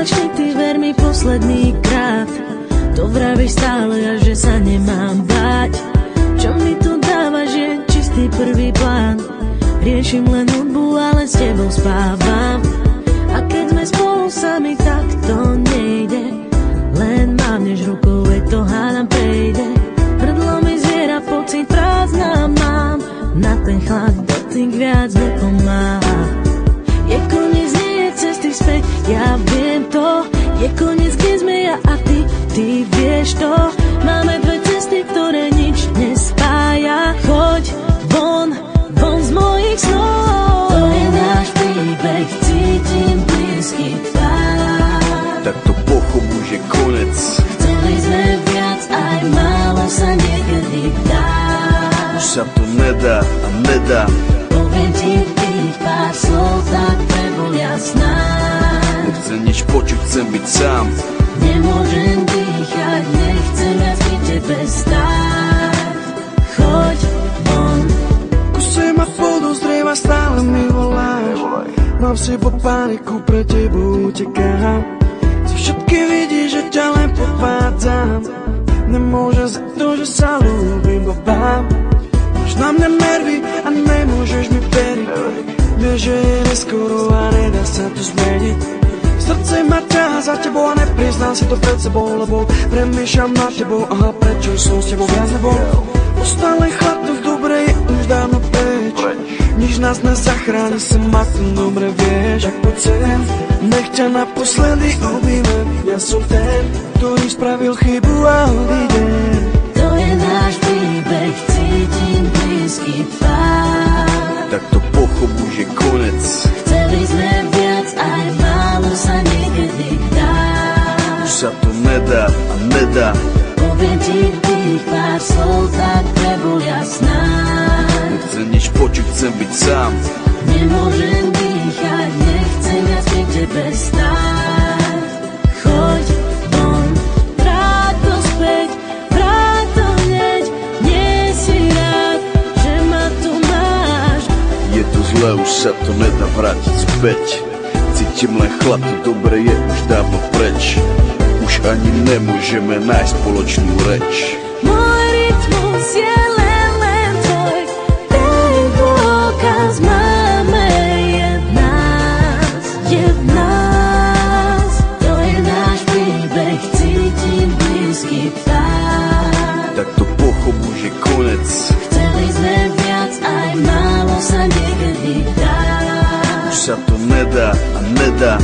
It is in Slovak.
začni ty, ver mi posledný krát. To vravíš stále a že sa nemám báť. Čo mi tu dávaš je čistý prvý plán. Riešim len hudbu, ale s tebou spávam. A keď sme spolu sami, tak to nejde. Len mávneš rukou, veď to hádam prejde. Hrdlo mi zviera, pocit prázdna mám. Na ten chlad dotyk viac nepomáha. Je koniec, nie je cesty späť, ja viem to. Je koniec, kde sme ja a ty vieš to. Máme dve cesty, ktoré nič nespája. Choď von z mojich snov. To je náš príbeh, cítim blízky tvár. Tak to pochop, už je konec. Chceli sme viac, aj málo sa niekedy dá. Už sa to nedá a nedá. Poviem ti tých pár slov, tak pre bol jasná. Nechcem nič počuť, chcem byť sám. Nemôžem dýchať, nechcem viac pri tebe stáť. Choď von. Kuse ma podozrieva, stále mi voláš. Mám v sebo paniku, pre tebou utekám. Si všetky vidíš, že ťa len podvádzam. Nemôžem za to, že sa ľúbim babám. Máš na mňa nervy a nemôžeš mi veriť. Vieš, že je neskoro a nedá sa to zmeniť. Srdce ma ťaha za tebou a nepriznám si to pred sebou, lebo premýšľam nad tebou, aha, prečo som s tebou viac nebol. Ostal len chlapnúť, dobre je už dávno preč. Nič nás nezachráni, sa ma tu dobre vieš. Tak poď sem, nech ťa naposledy objímem. Ja som ten, ktorý spravil chybu a odídem. To je náš príbeh, cítim blízky tvár. Tak to pochop, už je konec. Chceli sme viac, aj málo sa niekedy dá. Už sa to nedá a nedá. Poviem ti tých pár slov, tak pre bol jasná. Nechcem nič počuť, chcem byť sám. Nemôžem dýchať, nechcem viac pri tebe stáť. Choď von, vráť to späť, vráť to hneď. Nie si rád, že ma tu máš. Je to zlé, už sa to nedá vrátiť späť. Cítim len chlad, to dobre je už dávno preč. Už ani nemôžeme nájsť spoločnú reč. Môj rytmus je len tvoj, ten dôkaz máme, je v nás. To je náš príbeh, cítim blízky tvár. Tak to pochop, už je konec. Chceli sme viac, aj málo sa niekedy dá. Už sa to nedá a nedá.